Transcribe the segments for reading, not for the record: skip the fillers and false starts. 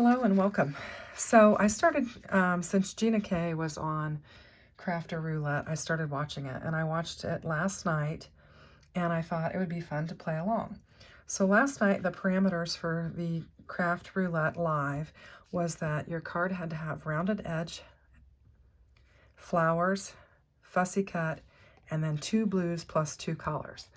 Hello and welcome. So I started, since Gina K was on Crafter Roulette, I started watching it, and I watched it last night, and I thought it would be fun to play along. So last night, the parameters for the Craft Roulette Live was that your card had to have rounded edge, flowers, fussy cut, and then 2 blues plus 2 colors.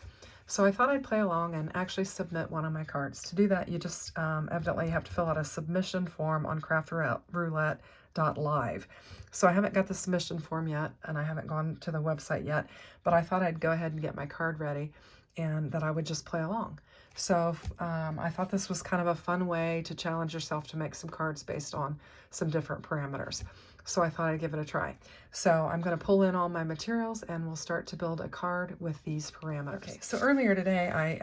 So I thought I'd play along and actually submit one of my cards. To do that, you just evidently have to fill out a submission form on craftroulette.live. So I haven't got the submission form yet, and I haven't gone to the website yet, but I thought I'd go ahead and get my card ready and that I would just play along. So I thought this was kind of a fun way to challenge yourself to make some cards based on some different parameters. So I thought I'd give it a try. So I'm going to pull in all my materials and we'll start to build a card with these parameters. Okay, so earlier today I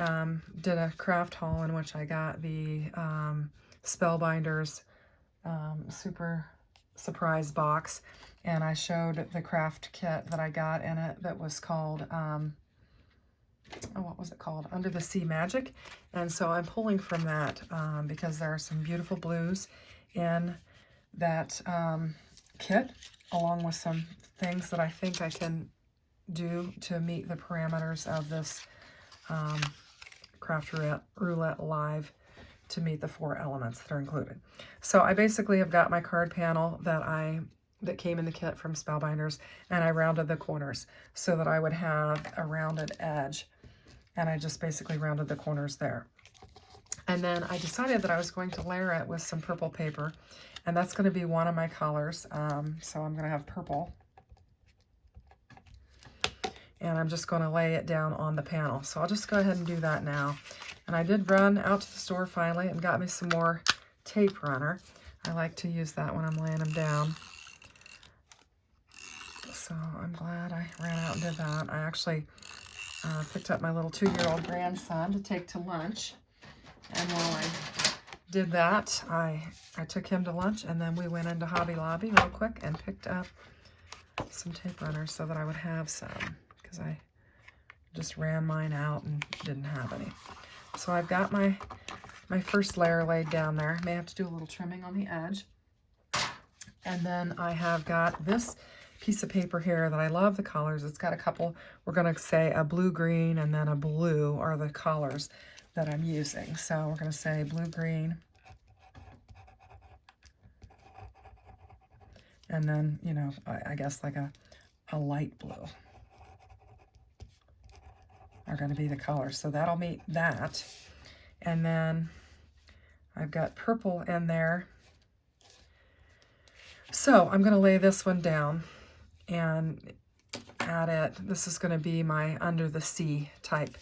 did a craft haul in which I got the Spellbinders Super Surprise box, and I showed the craft kit that I got in it that was called what was it called? Under the Sea Magic. And so I'm pulling from that because there are some beautiful blues in that kit, along with some things that I think I can do to meet the parameters of this Craft Roulette Live to meet the 4 elements that are included. So I basically have got my card panel that came in the kit from Spellbinders, and I rounded the corners so that I would have a rounded edge, and I just basically rounded the corners there. And then I decided that I was going to layer it with some purple paper, and that's going to be one of my colors. So I'm going to have purple, and I'm just going to lay it down on the panel. So I'll just go ahead and do that now. And I did run out to the store finally and got me some more tape runner. I like to use that when I'm laying them down. So I'm glad I ran out and did that. I actually picked up my little 2-year-old grandson to take to lunch. And while I did that, I took him to lunch, and then we went into Hobby Lobby real quick and picked up some tape runners so that I would have some, because I just ran mine out and didn't have any. So I've got my first layer laid down there. May have to do a little trimming on the edge. And then I have got this piece of paper here that I love the colors. It's got a couple, we're going to say a blue-green and then a blue are the colors that I'm using. So we're going to say blue-green. And then, you know, I guess like a light blue are going to be the colors. So that'll meet that. And then I've got purple in there. So I'm going to lay this one down and add it. This is going to be my under the sea type.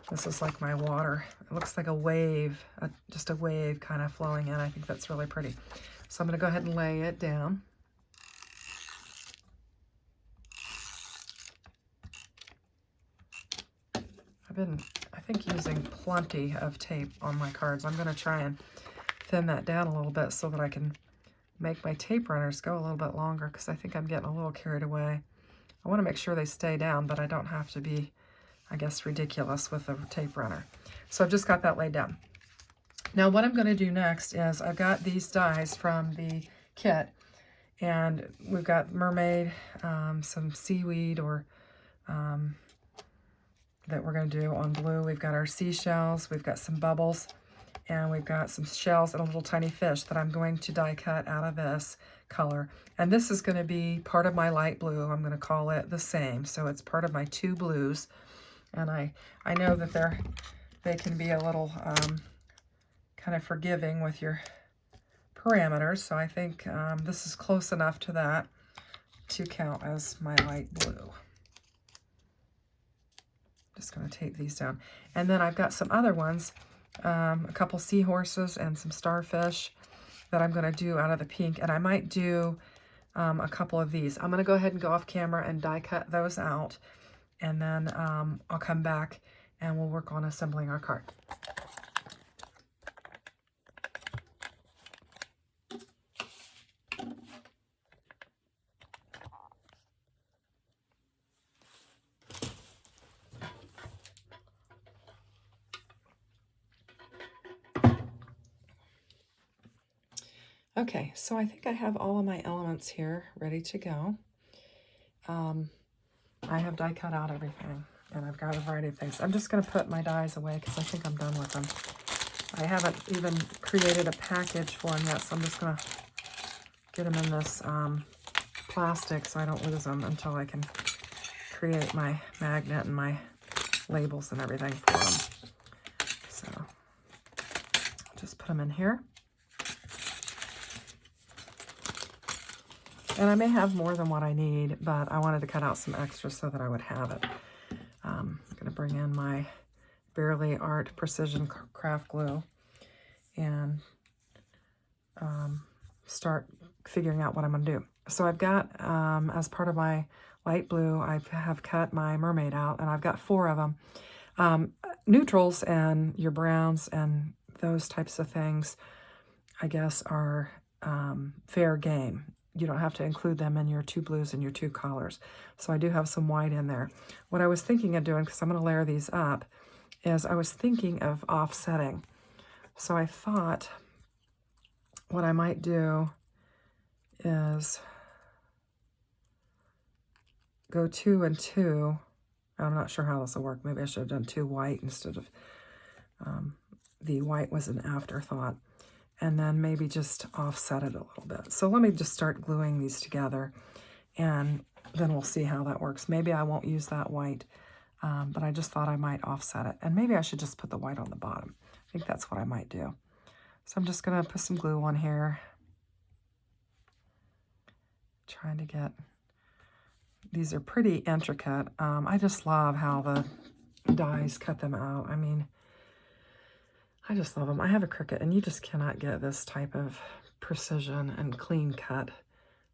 This is like my water. It looks like a wave, just a wave kind of flowing in. I think that's really pretty. So I'm going to go ahead and lay it down. I've been, I think, using plenty of tape on my cards. I'm going to try and thin that down a little bit so that I can make my tape runners go a little bit longer, because I think I'm getting a little carried away. I want to make sure they stay down, but I don't have to be, I guess, ridiculous with a tape runner. So I've just got that laid down. Now what I'm going to do next is I've got these dies from the kit, and we've got mermaid, some seaweed or that we're going to do on blue. We've got our seashells, we've got some bubbles, and we've got some shells and a little tiny fish that I'm going to die cut out of this color. And this is going to be part of my light blue. I'm going to call it the same. So it's part of my 2 blues. And I know that they can be a little kind of forgiving with your parameters. So I think this is close enough to that to count as my light blue. Just going to tape these down. And then I've got some other ones, a couple seahorses and some starfish that I'm going to do out of the pink. And I might do a couple of these. I'm going to go ahead and go off camera and die cut those out. And then I'll come back and we'll work on assembling our card. Okay, so I think I have all of my elements here ready to go. I have die cut out everything, and I've got a variety of things. I'm just going to put my dies away because I think I'm done with them. I haven't even created a package for them yet, so I'm just going to get them in this plastic so I don't lose them until I can create my magnet and my labels and everything for them. So just put them in here. And I may have more than what I need, but I wanted to cut out some extras so that I would have it. I'm going to bring in my Barely Art Precision Craft Glue and start figuring out what I'm going to do. So I've got, as part of my light blue, I have cut my mermaid out, and I've got 4 of them. Neutrals and your browns and those types of things, I guess, are fair game. You don't have to include them in your 2 blues and your 2 colors. So I do have some white in there. What I was thinking of doing, because I'm going to layer these up, is I was thinking of offsetting. So I thought what I might do is go 2 and 2. I'm not sure how this will work. Maybe I should have done 2 white instead of the white was an afterthought. And then maybe just offset it a little bit. So let me just start gluing these together, and then we'll see how that works. Maybe I won't use that white, but I just thought I might offset it. And maybe I should just put the white on the bottom. I think that's what I might do. So I'm just going to put some glue on here. Trying to get, these are pretty intricate. I just love how the dies cut them out. I mean, I just love them. I have a Cricut, and you just cannot get this type of precision and clean cut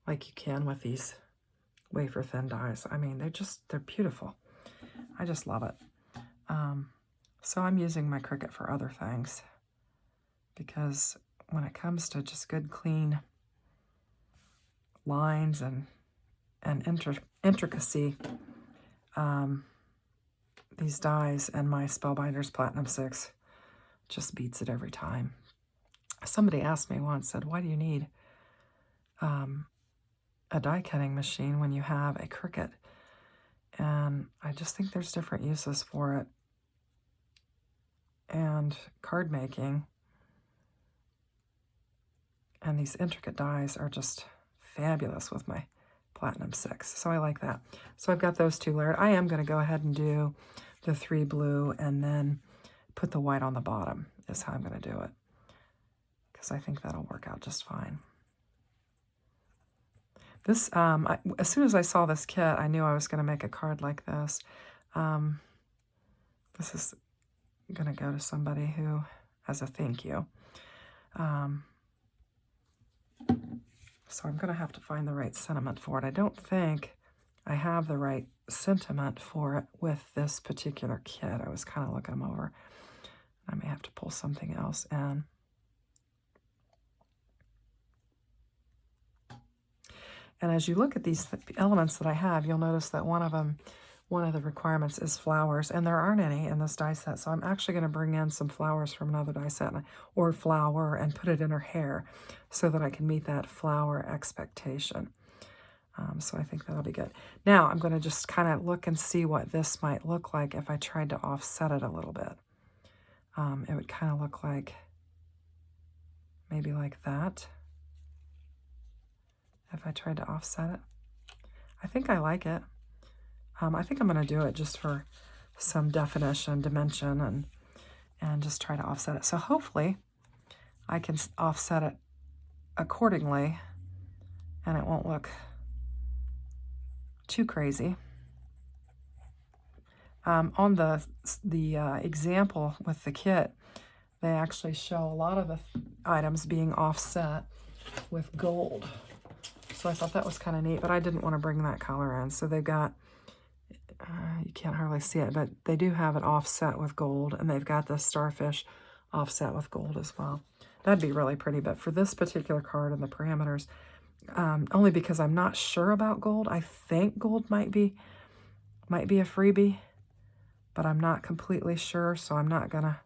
like you can with these wafer thin dies. I mean, they're beautiful. I just love it. So I'm using my Cricut for other things, because when it comes to just good, clean lines and intricacy, these dies and my Spellbinders Platinum 6 just beats it every time. Somebody asked me once, said, why do you need a die cutting machine when you have a Cricut? And I just think there's different uses for it. And card making and these intricate dies are just fabulous with my Platinum 6. So I like that. So I've got those 2 layered. I am going to go ahead and do the 3 blue and then put the white on the bottom is how I'm going to do it, because I think that'll work out just fine. This, as soon as I saw this kit, I knew I was going to make a card like this. This is going to go to somebody who, as a thank you. So I'm going to have to find the right sentiment for it. I don't think I have the right sentiment for it with this particular kit. I was kind of looking them over. I may have to pull something else in. And as you look at these elements that I have, you'll notice that one of the requirements is flowers, and there aren't any in this die set. So I'm actually going to bring in some flowers from another die set, or flower, and put it in her hair so that I can meet that flower expectation. So I think that'll be good. Now I'm going to just kind of look and see what this might look like if I tried to offset it a little bit. It would kind of look like maybe like that if I tried to offset it. I think I like it. I think I'm going to do it just for some definition, dimension, and just try to offset it. So hopefully I can offset it accordingly and it won't look too crazy. On the example with the kit, they actually show a lot of the items being offset with gold. So I thought that was kind of neat, but I didn't want to bring that color in. So they've got, you can't hardly see it, but they do have it offset with gold, and they've got the starfish offset with gold as well. That'd be really pretty, but for this particular card and the parameters, only because I'm not sure about gold. I think gold might be a freebie, but I'm not completely sure, so I'm not gonna.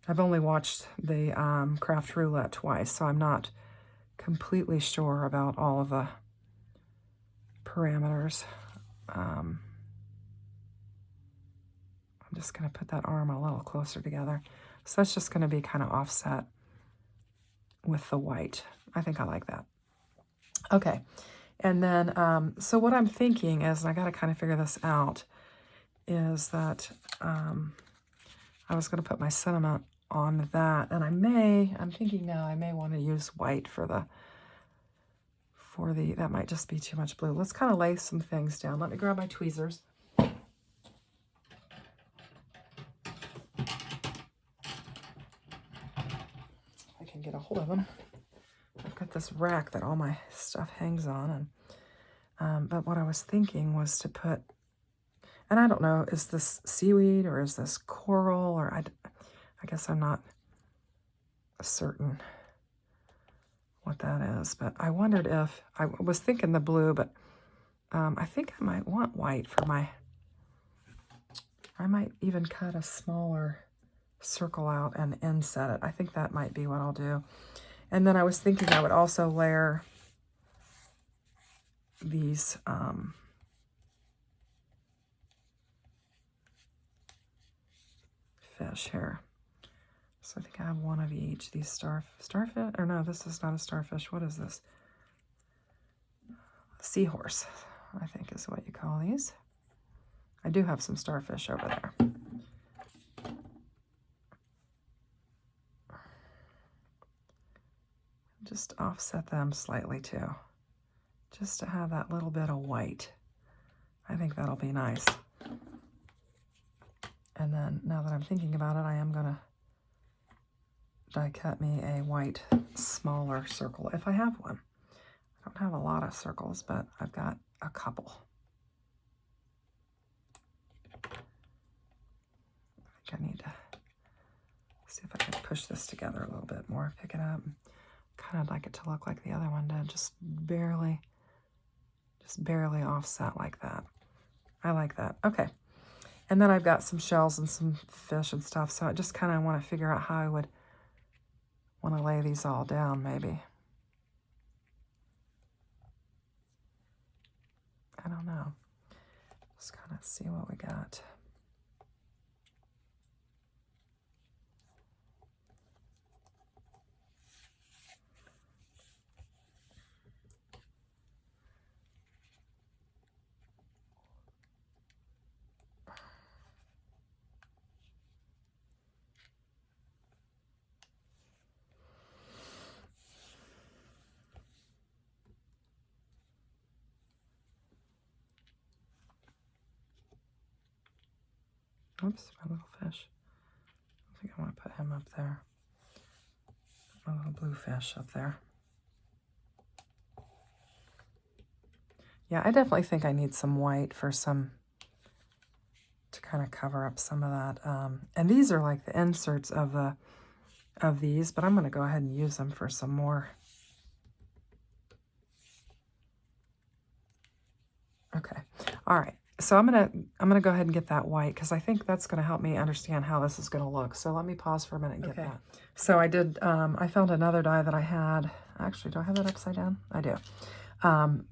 I've only watched the craft roulette twice, so I'm not completely sure about all of the parameters. I'm just going to put that arm a little closer together. So that's just going to be kind of offset with the white. I think I like that. Okay. And then, so what I'm thinking is, and I got to kind of figure this out, is that I was going to put my sentiment on that. And I'm thinking now I may want to use white for the, that might just be too much blue. Let's kind of lay some things down. Let me grab my tweezers. I can get a hold of them. I've got this rack that all my stuff hangs on. And but what I was thinking was to put, and I don't know, is this seaweed or is this coral? Or I guess I'm not certain what that is, but I wondered if, I was thinking the blue, but I think I might want white for my, I might even cut a smaller circle out and inset it. I think that might be what I'll do. And then I was thinking I would also layer these fish here. So I think I have one of each. These starfish, or no, this is not a starfish. What is this? Seahorse, I think is what you call these. I do have some starfish over there. Just offset them slightly too, just to have that little bit of white. I think that'll be nice. And then now that I'm thinking about it, I am gonna die cut me a white smaller circle if I have one. I don't have a lot of circles, but I've got a couple. I think I need to see if I can push this together a little bit more, pick it up. Kind of like it to look like the other one did, just barely offset like that. I like that. Okay. And then I've got some shells and some fish and stuff, so I just kind of want to figure out how I would want to lay these all down, maybe. I don't know. Just kind of see what we got. Oops, my little fish. I think I want to put him up there. My little blue fish up there. Yeah, I definitely think I need some white for some, to kind of cover up some of that. And these are like the inserts of these, but I'm going to go ahead and use them for some more. Okay. All right. So I'm gonna go ahead and get that white because I think that's gonna help me understand how this is gonna look. So let me pause for a minute and get that. So I did. I found another die that I had. Actually, do I have that upside down? I do.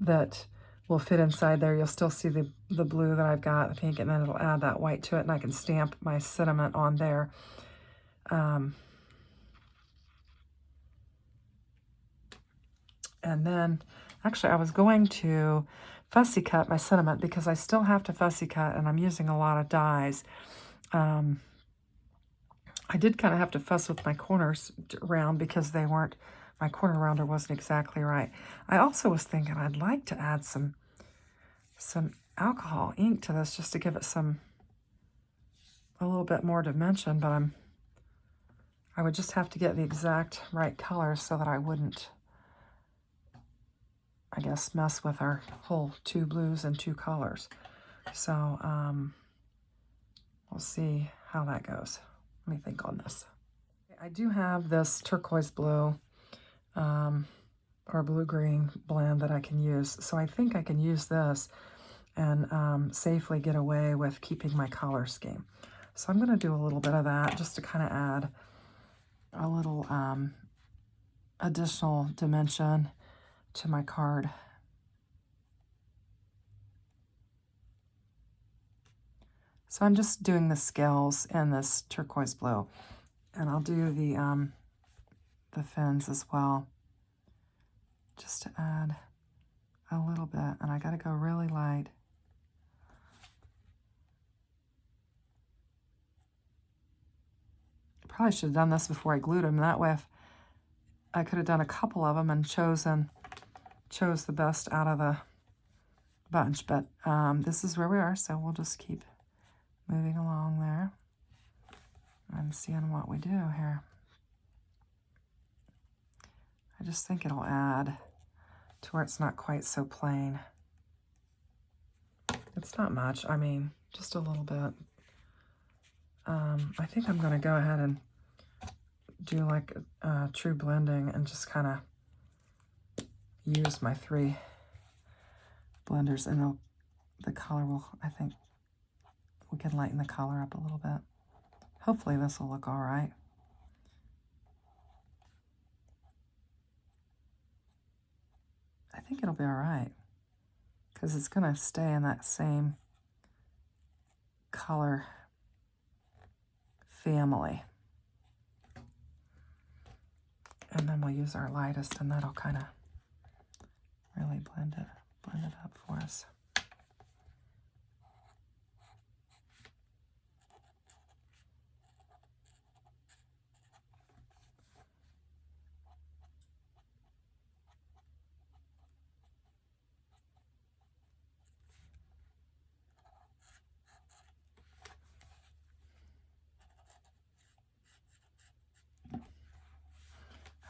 That will fit inside there. You'll still see the blue that I've got, the pink, and then it'll add that white to it, and I can stamp my sentiment on there. And then, actually, I was going to fussy cut my sentiment because I still have to fussy cut and I'm using a lot of dies. I did kind of have to fuss with my corners round because they weren't, my corner rounder wasn't exactly right. I also was thinking I'd like to add some alcohol ink to this just to give it a little bit more dimension, but I would just have to get the exact right color so that I wouldn't, I guess, mess with our whole 2 blues and 2 colors. So we'll see how that goes. Let me think on this. I do have this turquoise blue or blue-green blend that I can use. So I think I can use this and safely get away with keeping my color scheme. So I'm going to do a little bit of that just to kind of add a little additional dimension to my card. So I'm just doing the scales in this turquoise blue, and I'll do the fins as well, just to add a little bit. And I got to go really light. Probably should have done this before I glued them. That way, if I could have done a couple of them and chose the best out of the bunch. But this is where we are, so we'll just keep moving along there and seeing what we do here. I just think it'll add to where it's not quite so plain. It's not much, I mean, just a little bit. I think I'm going to go ahead and do like true blending and just kind of use my 3 blenders, and the color will, I think we can lighten the color up a little bit. Hopefully this will look all right. I think it'll be all right because it's going to stay in that same color family. And then we'll use our lightest, and that'll kind of really blend it up for us.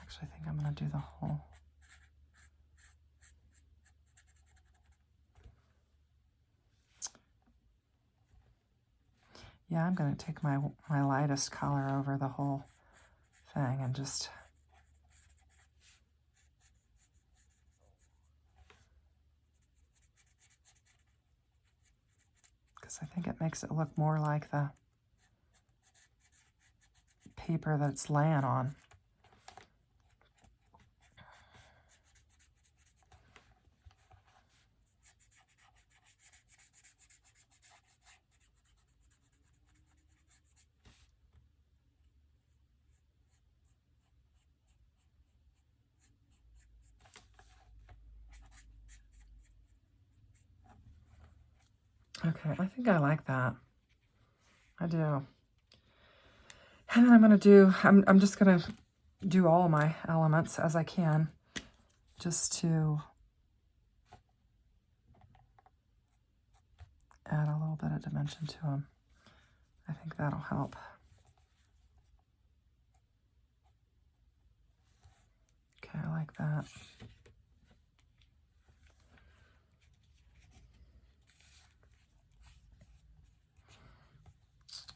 Actually, I think I'm going to do the whole. Yeah, I'm going to take my lightest color over the whole thing and just because I think it makes it look more like the paper that it's laying on. Okay, I think I like that. I do. And then I'm going to do, I'm just going to do all of my elements as I can, just to add a little bit of dimension to them. I think that'll help. Okay, I like that.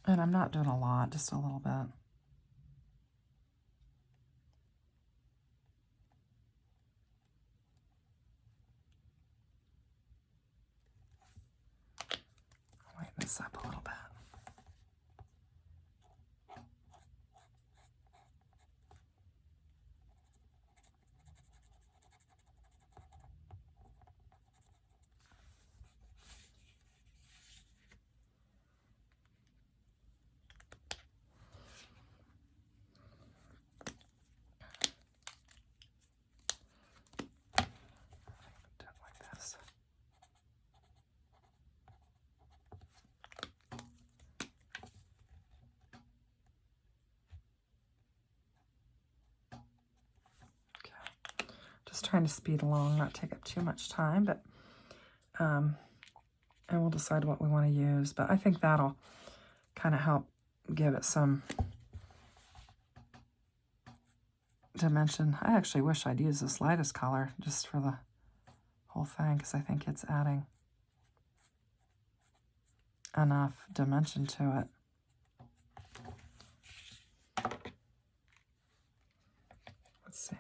And I'm not doing a lot, just a little bit. Lighten this up a little bit. Do it like this. Okay. Just trying to speed along, not take up too much time, but and we'll decide what we want to use. But I think that'll kind of help give it some dimension. I actually wish I'd use this lightest color just for the whole thing, because I think it's adding enough dimension to it. Let's see.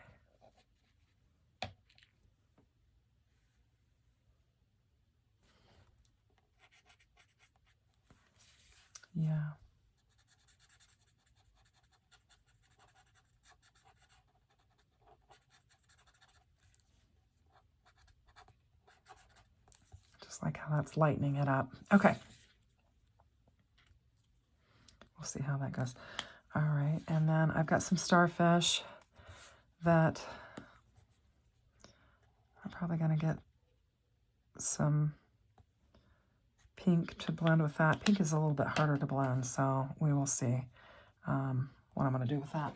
Yeah. Looks like how that's lightening it up. Okay. We'll see how that goes. All right, and then I've got some starfish that I'm probably going to get some pink to blend with that. Pink is a little bit harder to blend, so we will see what I'm going to do with that.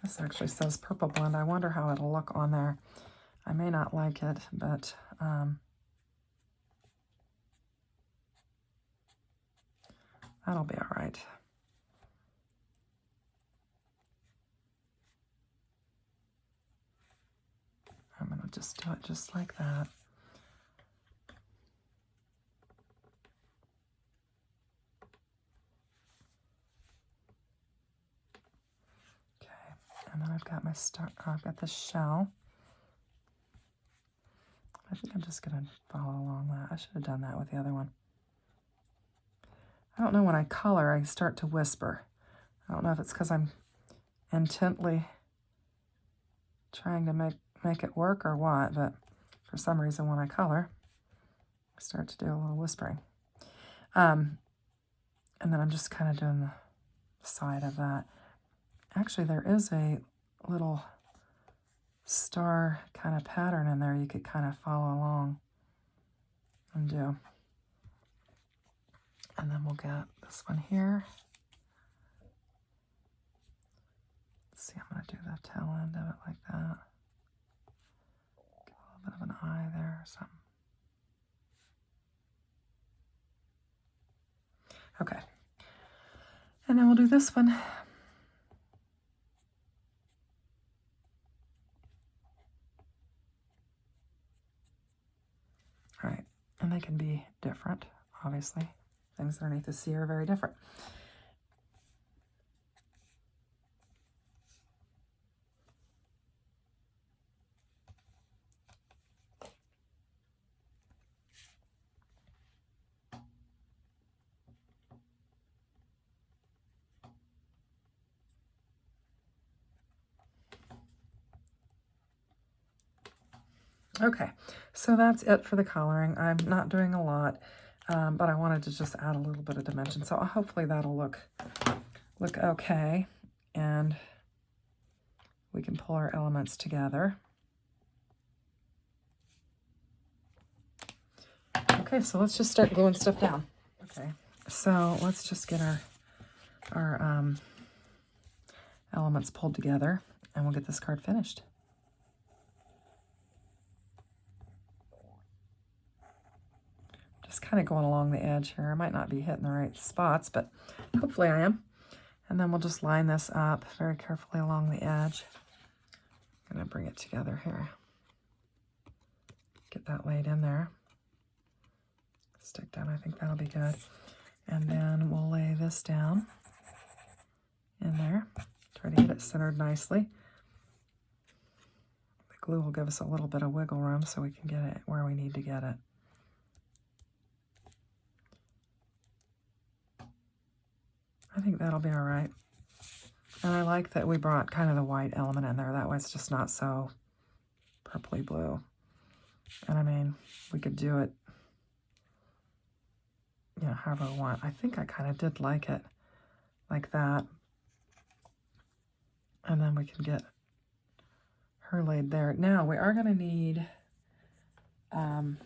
This actually says purple blend. I wonder how it'll look on there. I may not like it, but that'll be all right. I'm going to just do it just like that. Okay, and then I've got my I've got this shell. I think I'm just going to follow along that. I should have done that with the other one. I don't know, when I color, I start to whisper. I don't know if it's because I'm intently trying to make it work or what, but for some reason when I color, I start to do a little whispering. And then I'm just kind of doing the side of that. Actually, there is a little star kind of pattern in there you could kind of follow along and do. And then we'll get this one here. Let's see, I'm going to do the tail end of it like that. Get a little bit of an eye there or something. Okay. And then we'll do this one. All right, and they can be different, obviously. Things underneath the sea are very different. Okay, so that's it for the coloring. I'm not doing a lot, but I wanted to just add a little bit of dimension. So hopefully that'll look okay, and we can pull our elements together. Okay, so let's just start gluing stuff down. Okay, so let's just get our elements pulled together, and we'll get this card finished. Just kind of going along the edge here. I might not be hitting the right spots, but hopefully I am. And then we'll just line this up very carefully along the edge. I'm going to bring it together here. Get that laid in there. Stick down, I think that'll be good. And then we'll lay this down in there. Try to get it centered nicely. The glue will give us a little bit of wiggle room so we can get it where we need to get it. I think that'll be all right. And I like that we brought kind of the white element in there. That way it's just not so purpley blue. And I mean, we could do it, you know, however we want. I think I kind of did like it like that. And then we can get her laid there. Now we are going to need the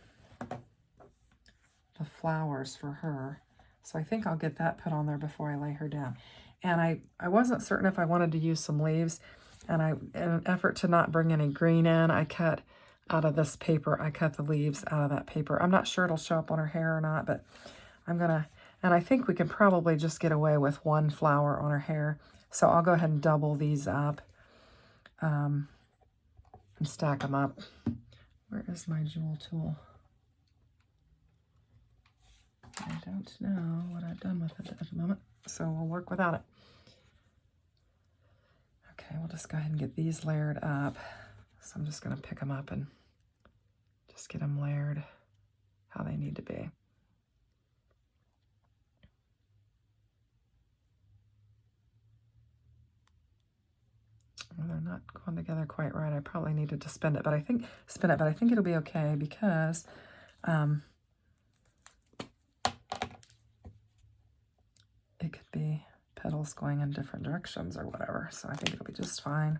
flowers for her. So I think I'll get that put on there before I lay her down. And I wasn't certain if I wanted to use some leaves. And in an effort to not bring any green in, I cut out of this paper. I cut the leaves out of that paper. I'm not sure it'll show up on her hair or not, but I'm going to, and I think we can probably just get away with one flower on her hair. So I'll go ahead and double these up and stack them up. Where is my jewel tool? I don't know what I've done with it at the moment, so we'll work without it. Okay, we'll just go ahead and get these layered up. So I'm just going to pick them up and just get them layered how they need to be. they're not going together quite right. I probably needed to spin it, but I think it'll be okay because it could be petals going in different directions or whatever. So I think it'll be just fine.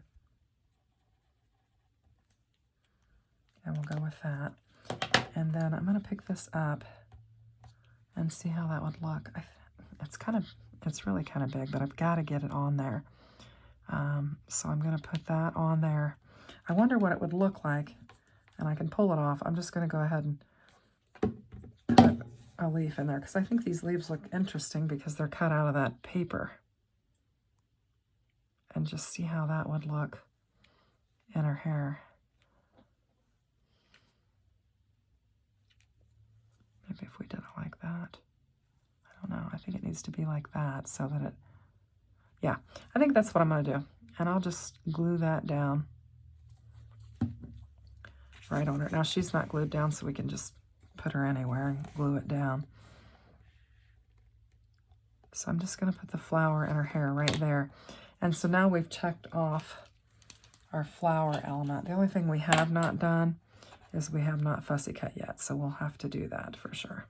And we'll go with that. And then I'm going to pick this up and see how that would look. It's really kind of big, but I've got to get it on there. So I'm going to put that on there. I wonder what it would look like, and I can pull it off. I'm just going to go ahead and put a leaf in there because I think these leaves look interesting because they're cut out of that paper. And just see how that would look in her hair. Maybe if we did it like that. I don't know. I think it needs to be like that so that it, yeah, I think that's what I'm going to do. And I'll just glue that down right on her. Now she's not glued down, so we can just put her anywhere and glue it down. So I'm just going to put the flower in her hair right there. And so now we've checked off our flower element. The only thing we have not done is we have not fussy cut yet, so we'll have to do that for sure.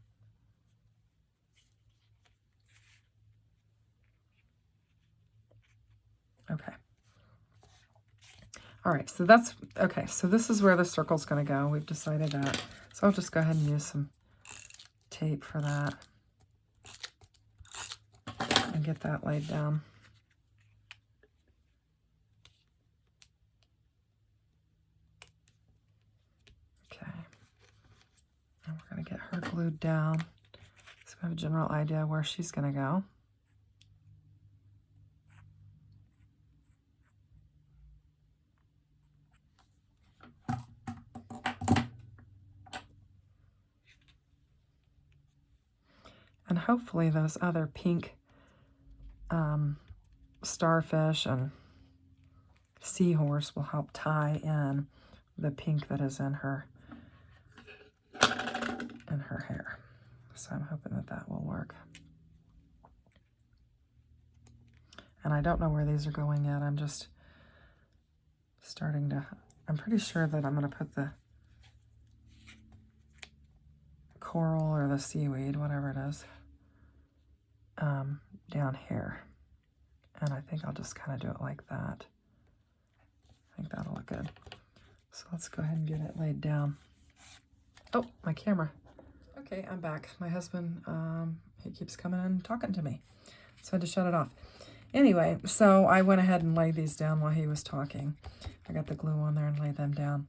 Okay. All right, so that's, okay, so this is where the circle's going to go. We've decided that. So I'll just go ahead and use some tape for that and get that laid down. Okay. And we're going to get her glued down so we have a general idea where she's going to go. And hopefully those other pink starfish and seahorse will help tie in the pink that is in her hair. So I'm hoping that that will work. And I don't know where these are going yet. I'm just starting to, I'm pretty sure that I'm going to put the coral or the seaweed, whatever it is, down here. And I think I'll just kind of do it like that. I think that'll look good. So let's go ahead and get it laid down. Oh, my camera. Okay, I'm back. My husband, he keeps coming and talking to me, so I had to shut it off. Anyway, so I went ahead and laid these down while he was talking. I got the glue on there and laid them down.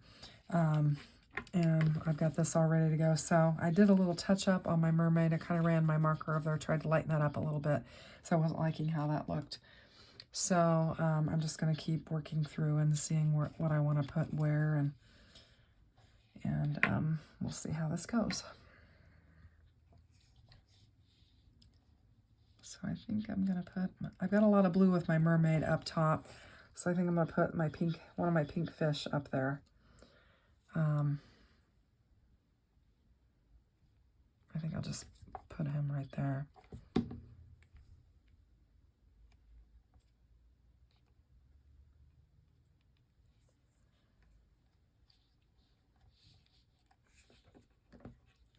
And I've got this all ready to go. So I did a little touch up on my mermaid. I kind of ran my marker over there, tried to lighten that up a little bit. So I wasn't liking how that looked. So I'm just going to keep working through and seeing what I want to put where, and we'll see how this goes. So I think I'm going to put, I've got a lot of blue with my mermaid up top. So I think I'm going to put my pink, one of my pink fish up there. I think I'll just put him right there.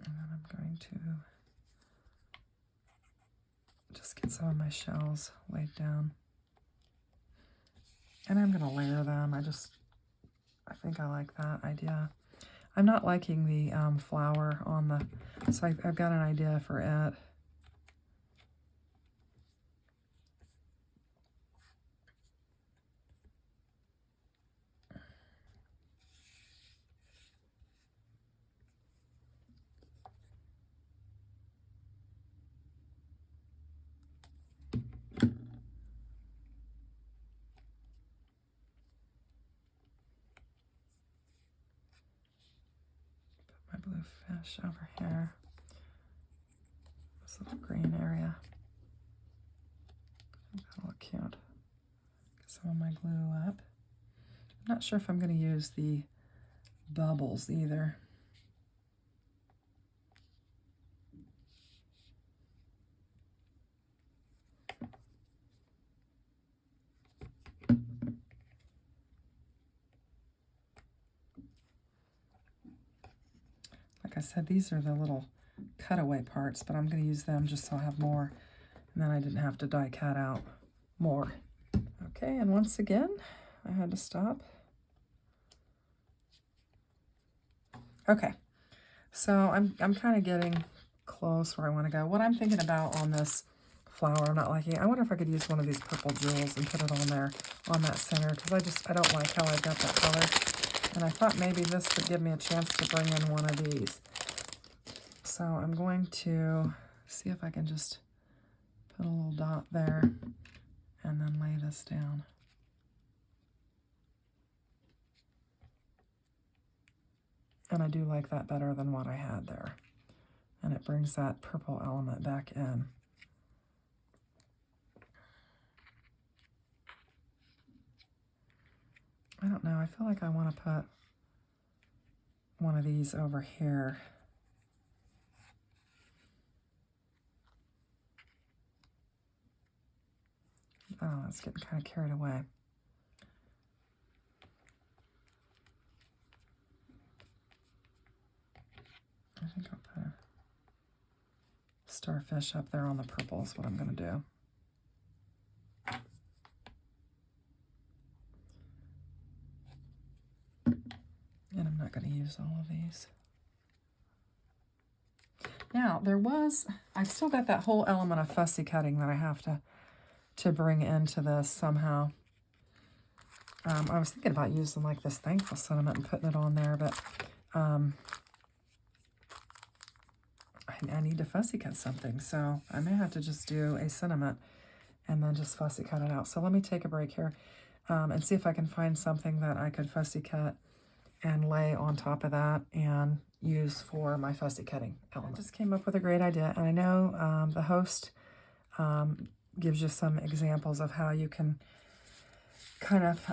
And then I'm going to just get some of my shells laid down. And I'm going to layer them. I think I like that idea. I'm not liking the flower on the, so I've got an idea for it. My blue fish over here. This little green area. I think that'll look cute. Get some of my glue up. I'm not sure if I'm going to use the bubbles either. like I said, these are the little cutaway parts, but I'm going to use them just so I have more, and then I didn't have to die cut out more. Okay, and once again, I had to stop. Okay, so I'm kind of getting close where I want to go. What I'm thinking about on this flower I'm not liking, I wonder if I could use one of these purple jewels and put it on there, on that center, because I don't like how I've got that color. And I thought maybe this would give me a chance to bring in one of these. So I'm going to see if I can just put a little dot there and then lay this down. And I do like that better than what I had there. And it brings that purple element back in. I don't know, I feel like I want to put one of these over here. Oh, it's getting kind of carried away. I think I'll put a starfish up there on the purple is what I'm going to do. And I'm not going to use all of these. Now, I've still got that whole element of fussy cutting that I have to bring into this somehow. I was thinking about using like this thankful sentiment and putting it on there, but I need to fussy cut something, so I may have to just do a sentiment and then just fussy cut it out. So let me take a break here and see if I can find something that I could fussy cut and lay on top of that and use for my fussy cutting element. I just came up with a great idea, and I know the host gives you some examples of how you can kind of,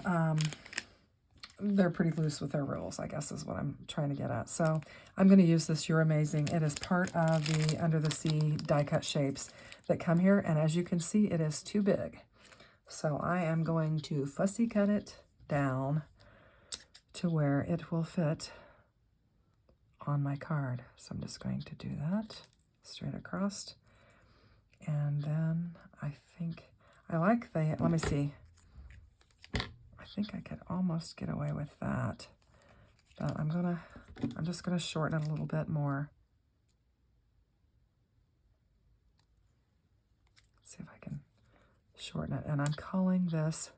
they're pretty loose with their rules, I guess is what I'm trying to get at. So I'm going to use this You're Amazing. It is part of the Under the Sea die cut shapes that come here, and as you can see, it is too big. So I am going to fussy cut it down to where it will fit on my card. So I'm just going to do that straight across. And then I think I like the, let me see. I think I could almost get away with that. But I'm just gonna shorten it a little bit more. Let's see if I can shorten it. And I'm calling this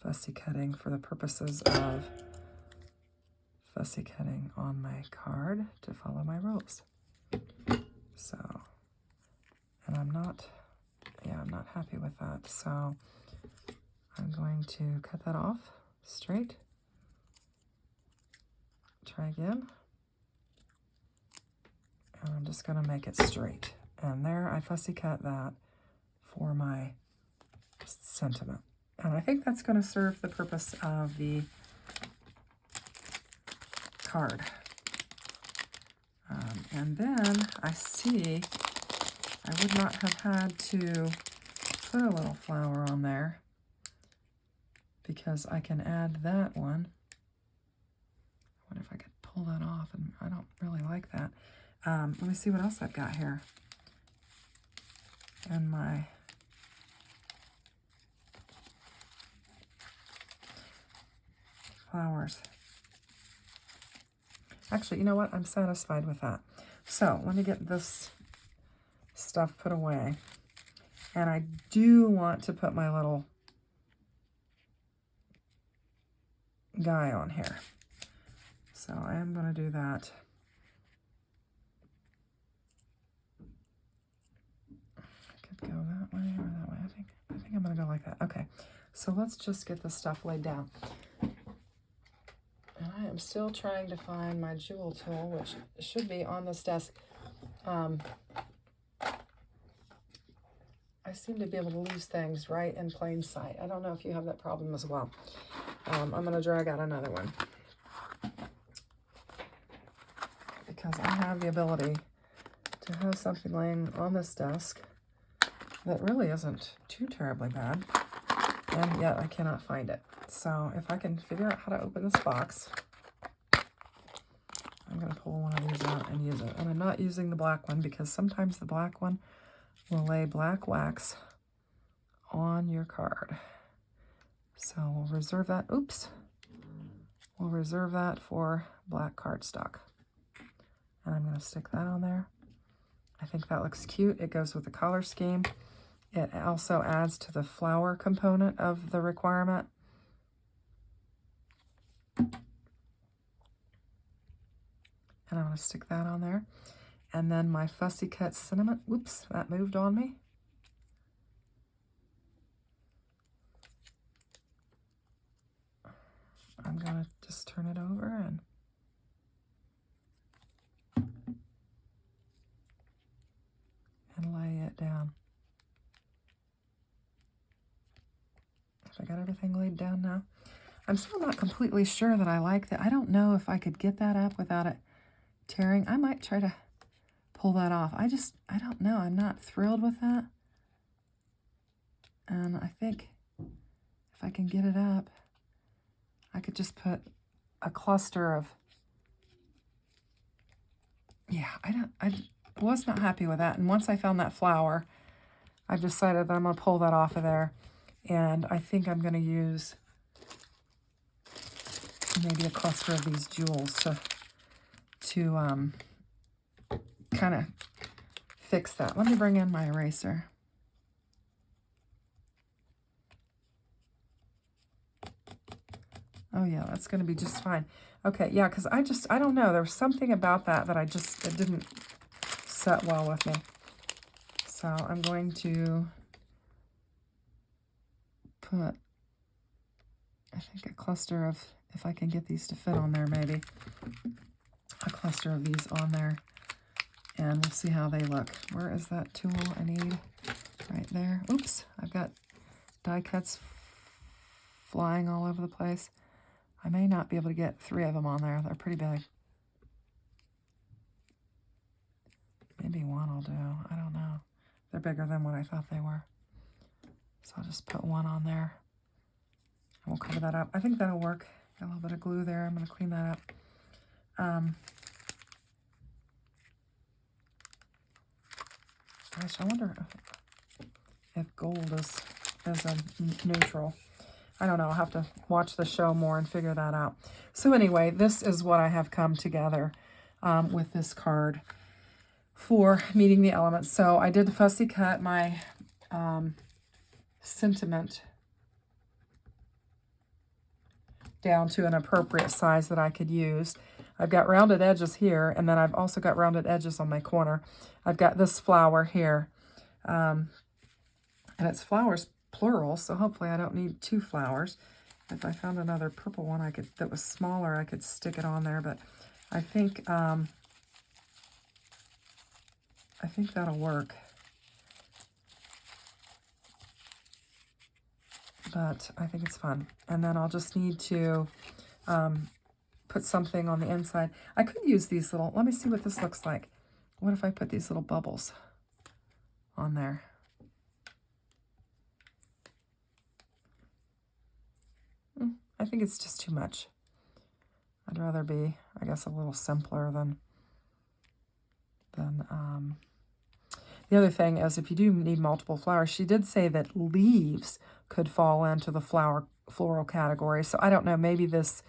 fussy cutting for the purposes of fussy cutting on my card to follow my rules. So, and I'm not happy with that. So I'm going to cut that off straight. Try again. And I'm just going to make it straight. And there, I fussy cut that for my sentiment. And I think that's going to serve the purpose of the card. And then I see I would not have had to put a little flower on there because I can add that one. I wonder if I could pull that off, and I don't really like that. Let me see what else I've got here. And my flowers. Actually, you know what? I'm satisfied with that. So let me get this stuff put away. And I do want to put my little guy on here. So I am going to do that. I could go that way or that way. I think I'm going to go like that. Okay. So let's just get this stuff laid down. And I am still trying to find my jewel tool, which should be on this desk. I seem to be able to lose things right in plain sight. I don't know if you have that problem as well. I'm going to drag out another one, because I have the ability to have something laying on this desk that really isn't too terribly bad, and yet I cannot find it. So if I can figure out how to open this box, I'm going to pull one of these out and use it. And I'm not using the black one because sometimes the black one will lay black wax on your card. So we'll reserve that. Oops. We'll reserve that for black cardstock. And I'm going to stick that on there. I think that looks cute. It goes with the color scheme. It also adds to the flower component of the requirement. And I'm going to stick that on there. And then my Fussy Cut Cinnamon. Whoops, that moved on me. I'm going to just turn it over and lay it down. Have I got everything laid down now? I'm still not completely sure that I like that. I don't know if I could get that up without it tearing. I might try to pull that off. I don't know. I'm not thrilled with that. And I think if I can get it up, I could just put a cluster of, yeah, I was not happy with that. And once I found that flower, I've decided that I'm going to pull that off of there. And I think I'm going to use maybe a cluster of these jewels to kind of fix that. Let me bring in my eraser. Oh yeah, that's going to be just fine. Okay, yeah, because I don't know. There was something about that it didn't set well with me. So I'm going to put, I think, a cluster of, if I can get these to fit on there, maybe a cluster of these on there, and we'll see how they look. Where is that tool I need? Right there. Oops, I've got die cuts flying all over the place. I may not be able to get 3 of them on there. They're pretty big. Maybe 1 will do. I don't know. They're bigger than what I thought they were. So I'll just put 1 on there. And we'll cover that up. I think that'll work. Got a little bit of glue there. I'm going to clean that up. Gosh, I wonder if gold is a neutral. I don't know. I'll have to watch the show more and figure that out. So anyway, this is what I have come together with this card for meeting the elements. So I did fussy cut my sentiment down to an appropriate size that I could use. I've got rounded edges here, and then I've also got rounded edges on my corner. I've got this flower here, and it's flowers plural, so hopefully I don't need 2 flowers. If I found another purple one that was smaller, I could stick it on there, but I think that'll work. But I think it's fun. And then I'll just need to put something on the inside. I could use these little, let me see what this looks like. What if I put these little bubbles on there? I think it's just too much. I'd rather be, I guess, a little simpler than the other thing is, if you do need multiple flowers, she did say that leaves could fall into the floral category. So I don't know, maybe this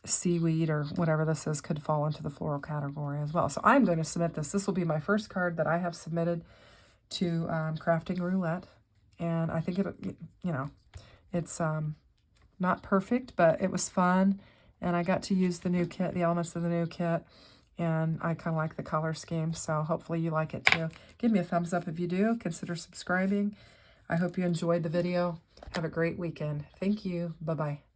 seaweed or whatever this is could fall into the floral category as well. So I'm going to submit this. This will be my first card that I have submitted to Crafting Roulette. And I think it's not perfect, but it was fun. And I got to use the new kit, the elements of the new kit. And I kind of like the color scheme, so hopefully you like it too. Give me a thumbs up if you do. Consider subscribing. I hope you enjoyed the video. Have a great weekend. Thank you. Bye-bye.